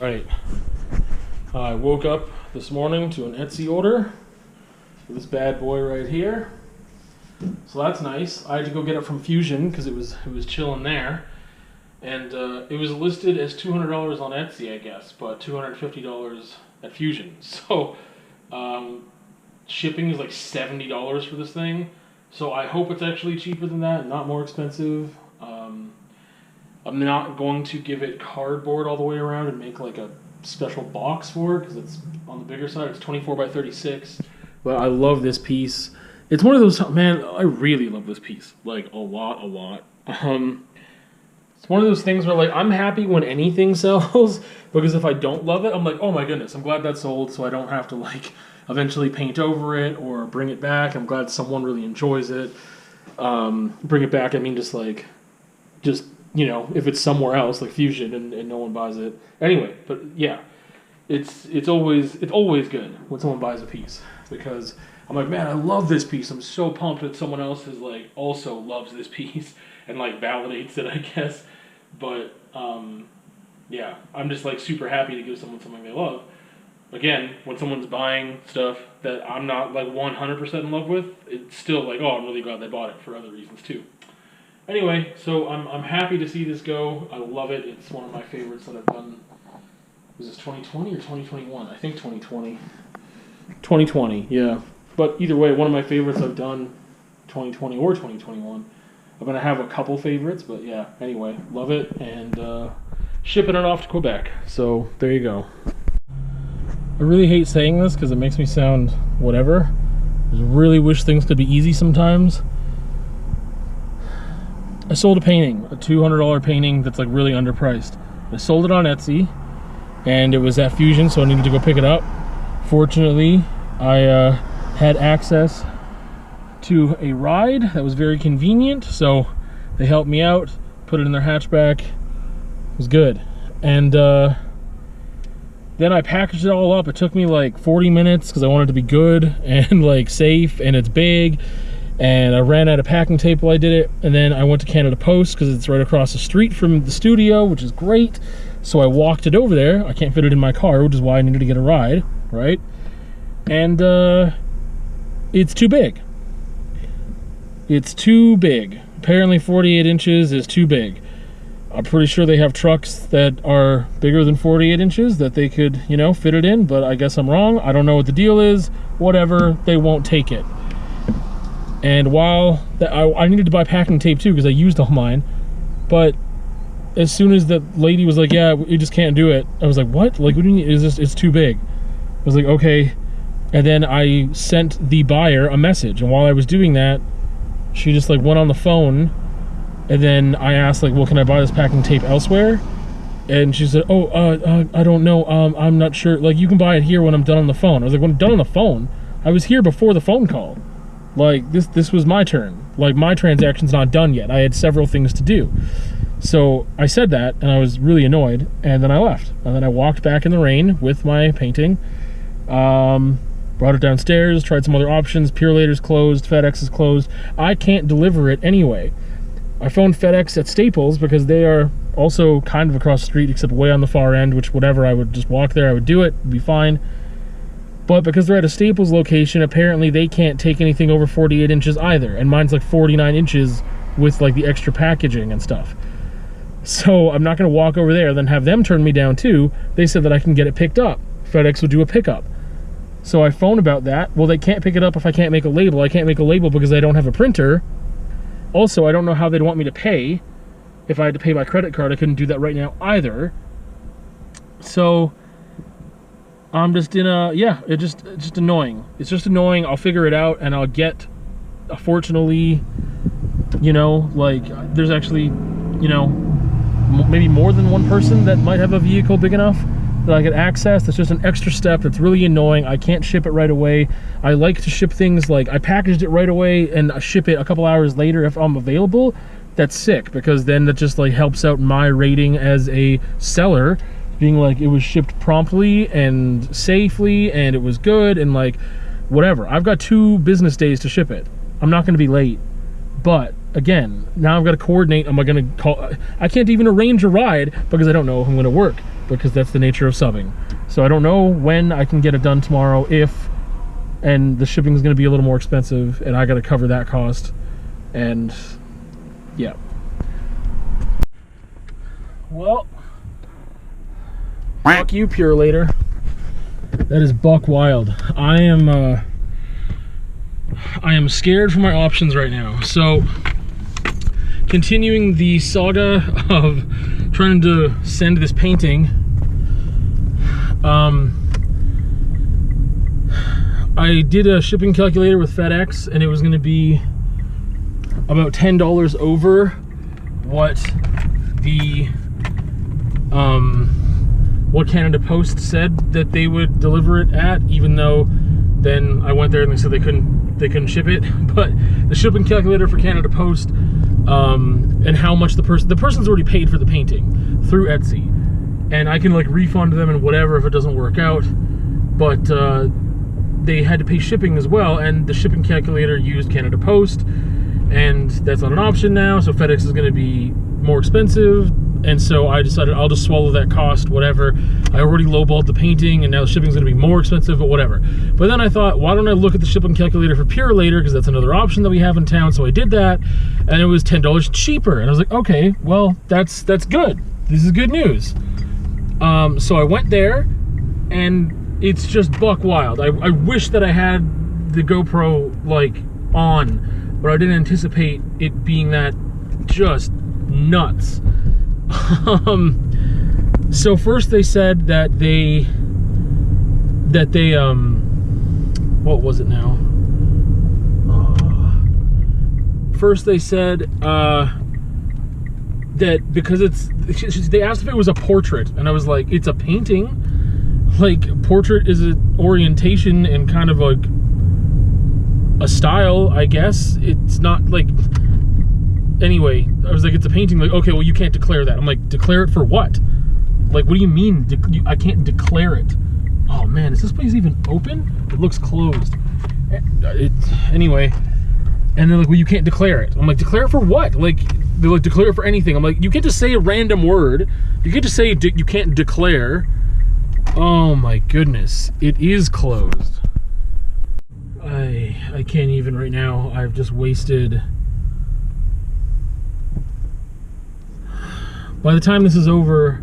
Right. I woke up this morning to an Etsy order for this bad boy right here. So that's nice. I had to go get it from Fusion because it was chilling there, and it was listed as $200 on Etsy, I guess, but $250 at Fusion. So shipping is like $70 for this thing. So I hope it's actually cheaper than that, not more expensive. I'm not going to give it cardboard all the way around and make like a special box for it because it's on the bigger side. It's 24 by 36. But I love this piece. It's one of those, man, I really love this piece. Like a lot. It's one of those things where like I'm happy when anything sells because if I don't love it, I'm like, oh my goodness, I'm glad that sold so I don't have to like eventually paint over it or bring it back. I'm glad someone really enjoys it. Bring it back, I mean just you know, if it's somewhere else like Fusion and no one buys it. Anyway, but yeah, it's always good when someone buys a piece because I'm like, man, I love this piece. I'm so pumped that someone else is like also loves this piece and like validates it, I guess. But yeah, I'm just like super happy to give someone something they love. Again, when someone's buying stuff that I'm not like 100% in love with, it's still like, oh, I'm really glad they bought it for other reasons too. Anyway, so I'm happy to see this go. I love it. It's one of my favorites that I've done. Was this 2020 or 2021? I think 2020. 2020, yeah. But either way, one of my favorites I've done 2020 or 2021. I'm going to have a couple favorites, but yeah, anyway, love it. And shipping it off to Quebec. So there you go. I really hate saying this because it makes me sound whatever. I really wish things could be easy sometimes. I sold a painting, a $200 painting that's like really underpriced. I sold it on Etsy, and it was at Fusion, so I needed to go pick it up. Fortunately, I had access to a ride that was very convenient, so they helped me out, put it in their hatchback. It was good. And then I packaged it all up. It took me like 40 minutes because I wanted it to be good and like safe, and it's big. And I ran out of packing tape while I did it, and then I went to Canada Post because it's right across the street from the studio, which is great. So I walked it over there. I can't fit it in my car, which is why I needed to get a ride, right? And it's too big. It's too big. Apparently 48 inches is too big. I'm pretty sure they have trucks that are bigger than 48 inches that they could, you know, fit it in, but I guess I'm wrong. I don't know what the deal is. Whatever, they won't take it. And while I needed to buy packing tape too because I used all mine, but as soon as the lady was like, "Yeah, we just can't do it," I was like, "What? Like, what do you mean? It's too big?" I was like, "Okay." And then I sent the buyer a message, and while I was doing that, she just like went on the phone, and then I asked like, "Well, can I buy this packing tape elsewhere?" And she said, "Oh, I don't know. I'm not sure. Like, you can buy it here when I'm done on the phone." I was like, "When I'm done on the phone? I was here before the phone call. Like, this was my turn. Like, my transaction's not done yet. I had several things to do." So I said that, and I was really annoyed, and then I left. And then I walked back in the rain with my painting, brought it downstairs, tried some other options. Purolator's closed, FedEx is closed. I can't deliver it anyway. I phoned FedEx at Staples because they are also kind of across the street, except way on the far end, which whatever, I would just walk there, I would do it, it'd be fine. But because they're at a Staples location, apparently they can't take anything over 48 inches either. And mine's like 49 inches with like the extra packaging and stuff. So I'm not going to walk over there, then have them turn me down too. They said that I can get it picked up. FedEx would do a pickup. So I phoned about that. Well, they can't pick it up if I can't make a label. I can't make a label because I don't have a printer. Also, I don't know how they'd want me to pay. If I had to pay by credit card, I couldn't do that right now either. So I'm just in a, yeah, it's just annoying. It's just annoying. I'll figure it out, and I'll get, fortunately, you know, like, there's actually, you know, maybe more than one person that might have a vehicle big enough that I could access. That's just an extra step that's really annoying. I can't ship it right away. I like to ship things like, I packaged it right away and I ship it a couple hours later if I'm available. That's sick, because then that just like helps out my rating as a seller, being like, it was shipped promptly and safely and it was good and like whatever. I've got 2 business days to ship it. I'm not going to be late, but again, now I've got to coordinate. Am I going to call? I can't even arrange a ride because I don't know if I'm going to work, because that's the nature of subbing. So I don't know when I can get it done tomorrow, and the shipping is going to be a little more expensive, and I got to cover that cost. And yeah. Well, fuck you, Purolator. That is buck wild. I am scared for my options right now. So, continuing the saga of trying to send this painting, I did a shipping calculator with FedEx, and it was going to be about $10 over what the what Canada Post said that they would deliver it at, even though then I went there and they said they couldn't ship it. But the shipping calculator for Canada Post, and how much the person's already paid for the painting through Etsy, and I can like refund them and whatever if it doesn't work out, but they had to pay shipping as well, and the shipping calculator used Canada Post, and that's not an option now, so FedEx is going to be more expensive. And so I decided I'll just swallow that cost, whatever. I already lowballed the painting, and now the shipping's gonna be more expensive, but whatever. But then I thought, why don't I look at the shipping calculator for Purolator, because that's another option that we have in town. So I did that, and it was $10 cheaper. And I was like, okay, well, that's good. This is good news. So I went there, and it's just buck wild. I wish that I had the GoPro like on, but I didn't anticipate it being that just nuts. So first they said that they what was it now? First they said that because they asked if it was a portrait, and I was like, it's a painting. Like, portrait is an orientation and kind of like a style, I guess. It's not like, anyway, I was like, it's a painting. Like, okay, well, you can't declare that. I'm like, declare it for what? Like, what do you mean? I can't declare it. Oh man, is this place even open? It looks closed. Anyway, and they're like, well, you can't declare it. I'm like, declare it for what? Like, they're like, declare it for anything. I'm like, you can't just say a random word. You can't just say you can't declare. Oh my goodness, it is closed. I can't even right now. I've just wasted. By the time this is over,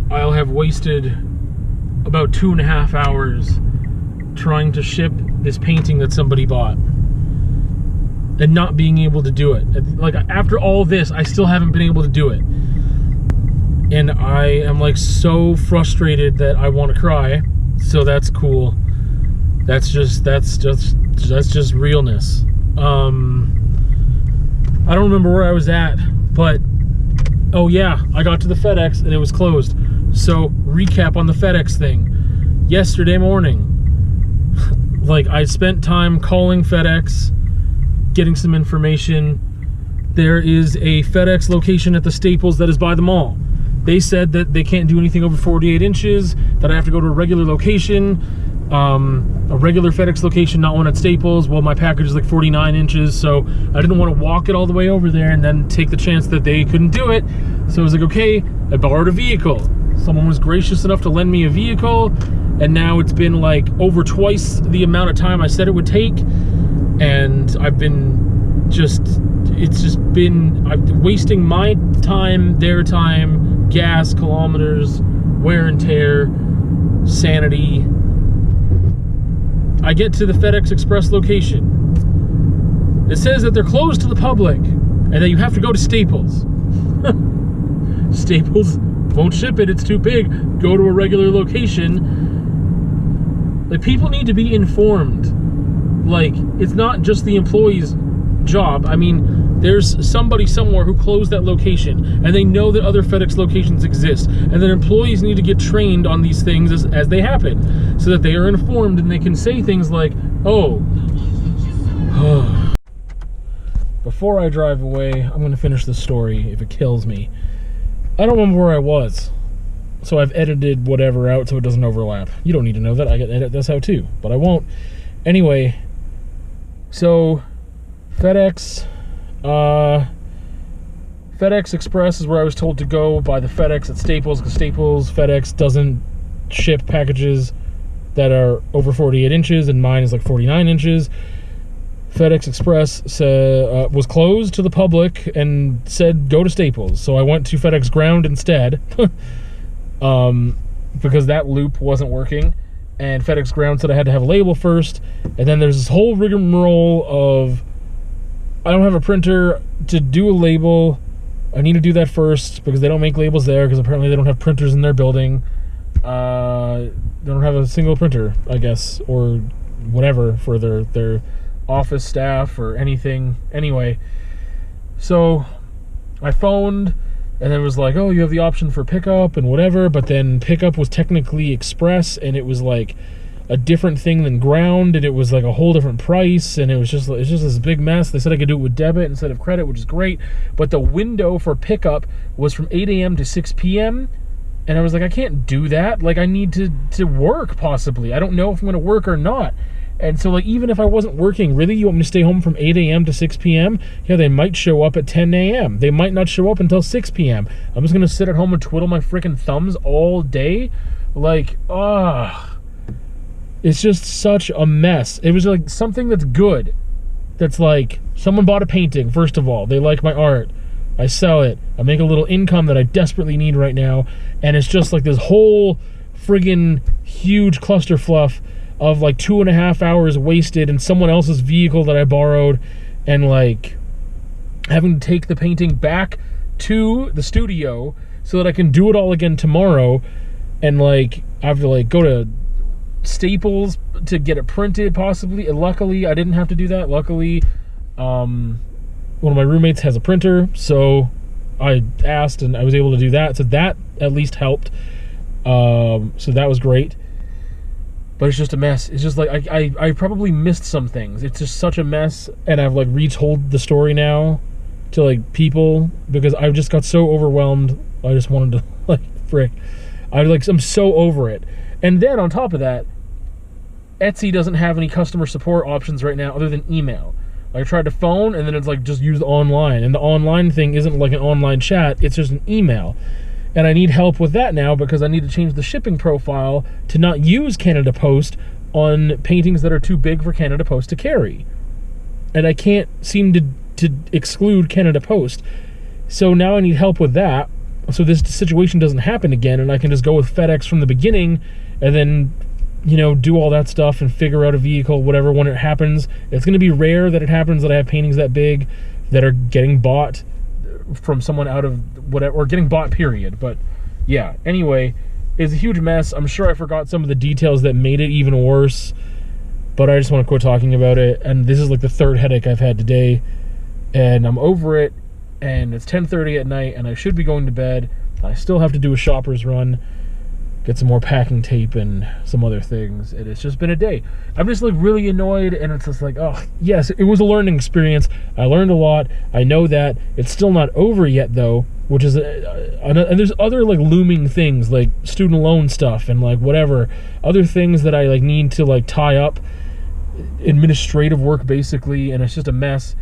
I'll have wasted about 2.5 hours trying to ship this painting that somebody bought and not being able to do it. Like, after all this, I still haven't been able to do it. And I am like so frustrated that I want to cry. So that's cool. That's just realness. I don't remember where I was at, but oh yeah, I got to the FedEx and it was closed. So recap on the FedEx thing. Yesterday morning, like, I spent time calling FedEx, getting some information. There is a FedEx location at the Staples that is by the mall. They said that they can't do anything over 48 inches, that I have to go to a regular location, a regular FedEx location, not one at Staples. Well, my package is like 49 inches, so I didn't want to walk it all the way over there and then take the chance that they couldn't do it. So I was like, okay, I borrowed a vehicle. Someone was gracious enough to lend me a vehicle, and now it's been like over twice the amount of time I said it would take, and I've been I'm wasting my time, their time, gas, kilometers, wear and tear, sanity. I get to the FedEx Express location. It says that they're closed to the public and that you have to go to Staples. Staples won't ship it, it's too big. Go to a regular location. Like, people need to be informed. Like, it's not just the employee's job. I mean, there's somebody somewhere who closed that location, and they know that other FedEx locations exist, and that employees need to get trained on these things as they happen, so that they are informed and they can say things like, oh. Before I drive away, I'm going to finish this story if it kills me. I don't remember where I was, so I've edited whatever out so it doesn't overlap. You don't need to know that. I can edit this out too, but I won't. Anyway, so FedEx FedEx Express is where I was told to go by the FedEx at Staples, because FedEx doesn't ship packages that are over 48 inches, and mine is like 49 inches. FedEx Express was closed to the public and said go to Staples. So I went to FedEx Ground instead because that loop wasn't working. And FedEx Ground said I had to have a label first. And then there's this whole rigmarole of I don't have a printer to do a label. I need to do that first because they don't make labels there because apparently they don't have printers in their building. They don't have a single printer, I guess, or whatever for their office staff or anything. Anyway, so I phoned and it was like, oh, you have the option for pickup and whatever, but then pickup was technically express and it was like a different thing than ground, and it was like a whole different price, and it's just this big mess. They said I could do it with debit instead of credit, which is great, but the window for pickup was from 8 a.m. to 6 p.m. and I was like, I can't do that. Like, I need to work, possibly. I don't know if I'm going to work or not. And so, like, even if I wasn't working, really, you want me to stay home from 8 a.m. to 6 p.m.? Yeah, they might show up at 10 a.m. They might not show up until 6 p.m. I'm just going to sit at home and twiddle my freaking thumbs all day? Like, it's just such a mess. It was like something that's good. That's like, someone bought a painting, first of all. They like my art. I sell it. I make a little income that I desperately need right now. And it's just like this whole friggin' huge clusterfluff of like 2.5 hours wasted in someone else's vehicle that I borrowed, and like having to take the painting back to the studio so that I can do it all again tomorrow. And like I have to like go to Staples to get it printed possibly, and luckily I didn't have to do that. Luckily one of my roommates has a printer, so I asked and I was able to do that, so that at least helped. So that was great. But it's just a mess. It's just like I probably missed some things. It's just such a mess, and I've like retold the story now to like people because I just got so overwhelmed. I just wanted to like frick. I'm so over it. And then on top of that, Etsy doesn't have any customer support options right now other than email. I tried to phone, and then it's like just use online, and the online thing isn't like an online chat. It's just an email. And I need help with that now because I need to change the shipping profile to not use Canada Post on paintings that are too big for Canada Post to carry. And I can't seem to exclude Canada Post. So now I need help with that, so this situation doesn't happen again, and I can just go with FedEx from the beginning and then, you know, do all that stuff and figure out a vehicle, whatever, when it happens. It's going to be rare that it happens that I have paintings that big that are getting bought from someone out of whatever, or getting bought, period. But yeah, anyway, it's a huge mess. I'm sure I forgot some of the details that made it even worse, but I just want to quit talking about it. And this is like the third headache I've had today, and I'm over it. And it's 10:30 at night, and I should be going to bed. I still have to do a shopper's run, get some more packing tape and some other things, and it's just been a day. I'm just like really annoyed, and it's just like, oh yes, it was a learning experience. I learned a lot. I know that. It's still not over yet though, which is and there's other like looming things like student loan stuff and like whatever other things that I like need to like tie up, administrative work basically, and it's just a mess.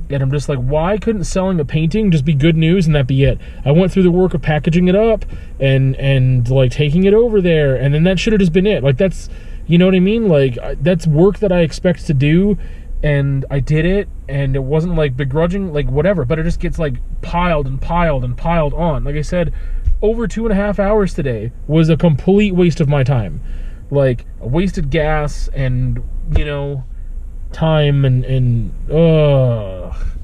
And I'm just like, why couldn't selling a painting just be good news and that be it? I went through the work of packaging it up and like taking it over there, and then that should have just been it. Like, that's, you know what I mean? Like, that's work that I expect to do, and I did it, and it wasn't like begrudging, like whatever, but it just gets like piled and piled and piled on. Like I said, over 2.5 hours today was a complete waste of my time. Like, a wasted gas and, you know, time and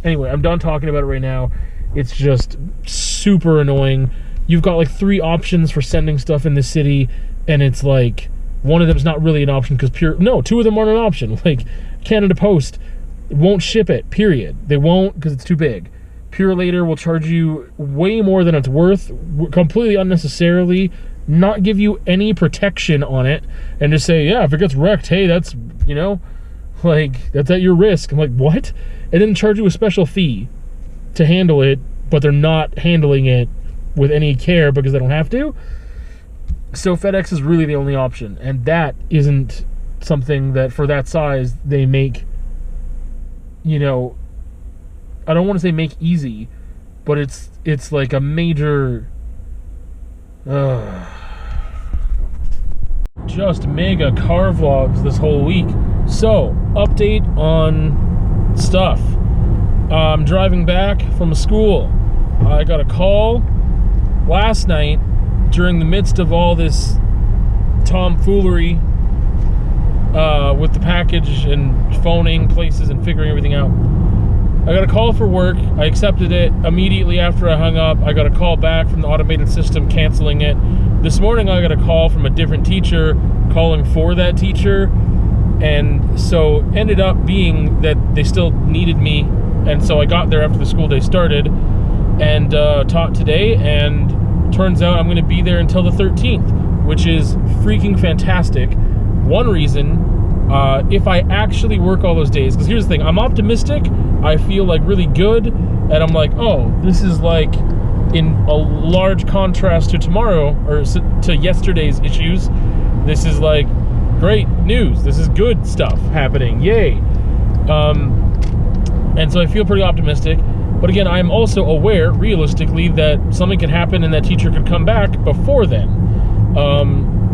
anyway, I'm done talking about it right now. It's just super annoying. You've got like 3 options for sending stuff in the city, and it's like one of them's not really an option because 2 of them aren't an option. Like, Canada Post won't ship it, period. They won't because it's too big. Pure Later will charge you way more than it's worth, completely unnecessarily, not give you any protection on it, and just say, yeah, if it gets wrecked, hey, that's, you know, like, that's at your risk. I'm like, what? And then charge you a special fee to handle it, but they're not handling it with any care because they don't have to. So FedEx is really the only option, and that isn't something that for that size they make, you know, I don't want to say make easy, but it's like a major just mega car vlogs this whole week. So, update on stuff. I'm driving back from school. I got a call last night during the midst of all this tomfoolery with the package and phoning places and figuring everything out. I got a call for work. I accepted it immediately after I hung up. I got a call back from the automated system canceling it. This morning I got a call from a different teacher calling for that teacher, and so ended up being that they still needed me, and so I got there after the school day started and taught today, and turns out I'm going to be there until the 13th, which is freaking fantastic. One reason, if I actually work all those days, because here's the thing, I'm optimistic, I feel like really good, and I'm like, oh, this is like in a large contrast to tomorrow, or to yesterday's issues. This is like great news, this is good stuff happening, yay. And so I feel pretty optimistic, but again, I'm also aware, realistically, that something can happen and that teacher could come back before then.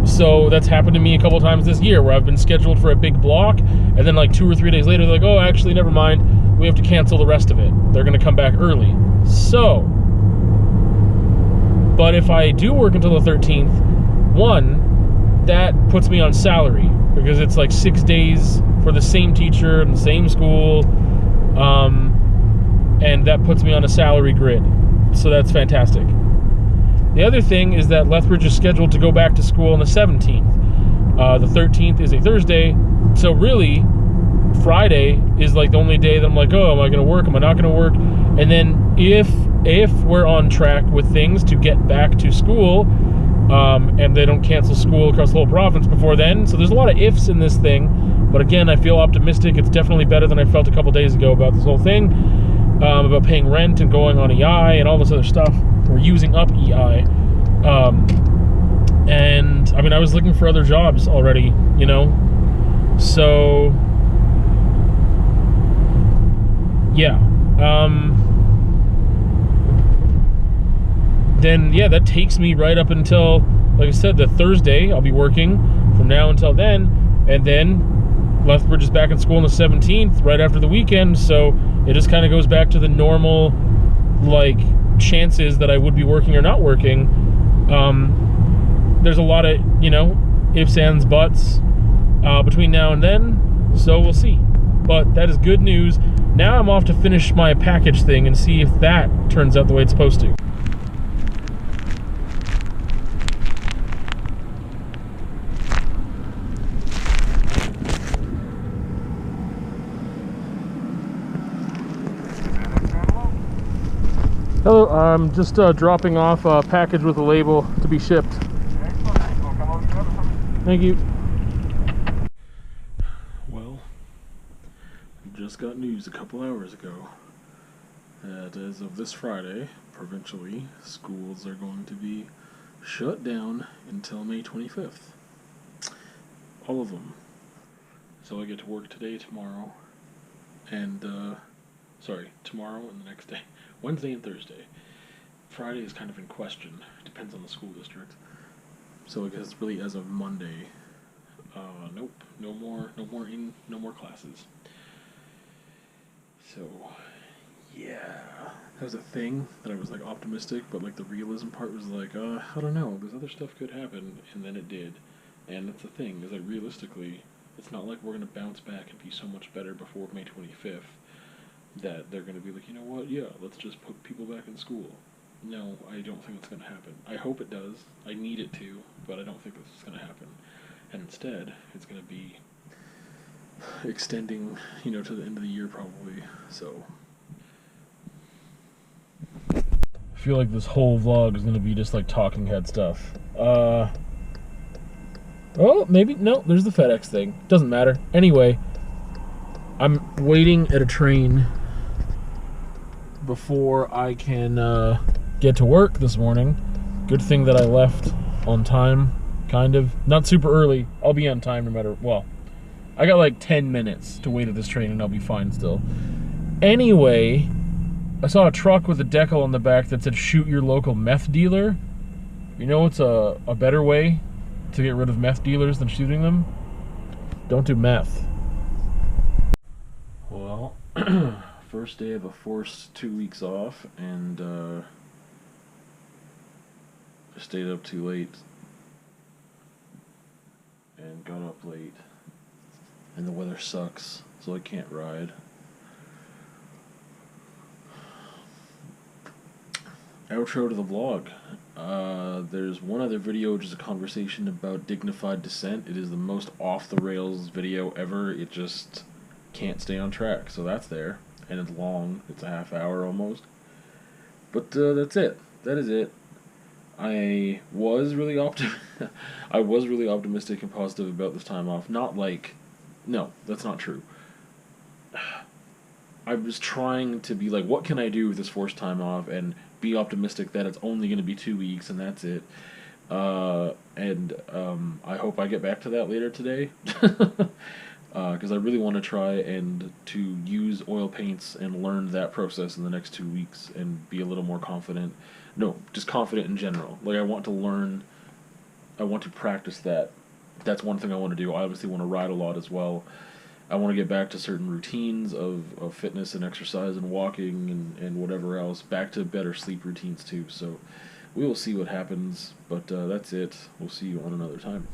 So that's happened to me a couple times this year, where I've been scheduled for a big block, and then like 2 or 3 days later, they're like, oh, actually, never mind, we have to cancel the rest of it. They're gonna come back early. So, but if I do work until the 13th, one, that puts me on salary, because it's like 6 days for the same teacher in the same school, and that puts me on a salary grid. So that's fantastic. The other thing is that Lethbridge is scheduled to go back to school on the 17th. The 13th is a Thursday, so really, Friday is like the only day that I'm like, oh, am I going to work? Am I not going to work? And then if we're on track with things to get back to school, and they don't cancel school across the whole province before then, so there's a lot of ifs in this thing, but again, I feel optimistic. It's definitely better than I felt a couple days ago about this whole thing, about paying rent and going on EI and all this other stuff. We're using up EI. And I mean, I was looking for other jobs already, you know? So, yeah. Then, yeah, that takes me right up until, like I said, the Thursday. I'll be working from now until then. And then Lethbridge is back in school on the 17th, right after the weekend. So it just kind of goes back to the normal, like, chances that I would be working or not working. There's a lot of, you know, ifs, ands, buts between now and then, so we'll see. But that is good news. Now I'm off to finish my package thing and see if that turns out the way it's supposed to. Hello, I'm just dropping off a package with a label to be shipped. Thank you. Well, just got news a couple hours ago that as of this Friday, provincially, schools are going to be shut down until May 25th. All of them. So I get to work today, tomorrow, and, tomorrow and the next day. Wednesday and Thursday. Friday is kind of in question. It depends on the school district. So I guess really as of Monday, nope, no more classes. So, yeah, that was a thing that I was like optimistic, but like the realism part was like, I don't know, this other stuff could happen, and then it did. And that's the thing, is like realistically, it's not like we're gonna bounce back and be so much better before May 25th. That they're going to be like, you know what, yeah, let's just put people back in school. No, I don't think that's going to happen. I hope it does. I need it to, but I don't think this is going to happen. And instead, it's going to be extending, you know, to the end of the year probably, so. I feel like this whole vlog is going to be just like talking head stuff. Oh, maybe, no, there's the FedEx thing. Doesn't matter. Anyway, I'm waiting at a train before I can get to work this morning. Good thing that I left on time, kind of. Not super early. I'll be on time no matter, well, I got like 10 minutes to wait at this train and I'll be fine still. Anyway, I saw a truck with a decal on the back that said "Shoot your local meth dealer." You know what's a better way to get rid of meth dealers than shooting them? Don't do meth. Well, first day of a forced 2 weeks off, and I stayed up too late and got up late, and the weather sucks, so I can't ride. Outro to the vlog. There's one other video, which is a conversation about dignified dissent. It is the most off the rails video ever. It just can't stay on track, so that's there, and it's long. It's a half hour almost, but that's it. That is it. I was really I was really optimistic and positive about this time off. Not like, no, that's not true. I was trying to be like, what can I do with this forced time off, and be optimistic that it's only going to be 2 weeks and that's it. I hope I get back to that later today, because I really want to try and to use oil paints and learn that process in the next 2 weeks and be a little more confident. No, just confident in general. Like, I want to learn, I want to practice that. That's one thing I want to do. I obviously want to ride a lot as well. I want to get back to certain routines of fitness and exercise and walking and whatever else. Back to better sleep routines too. So we will see what happens. But that's it. We'll see you on another time.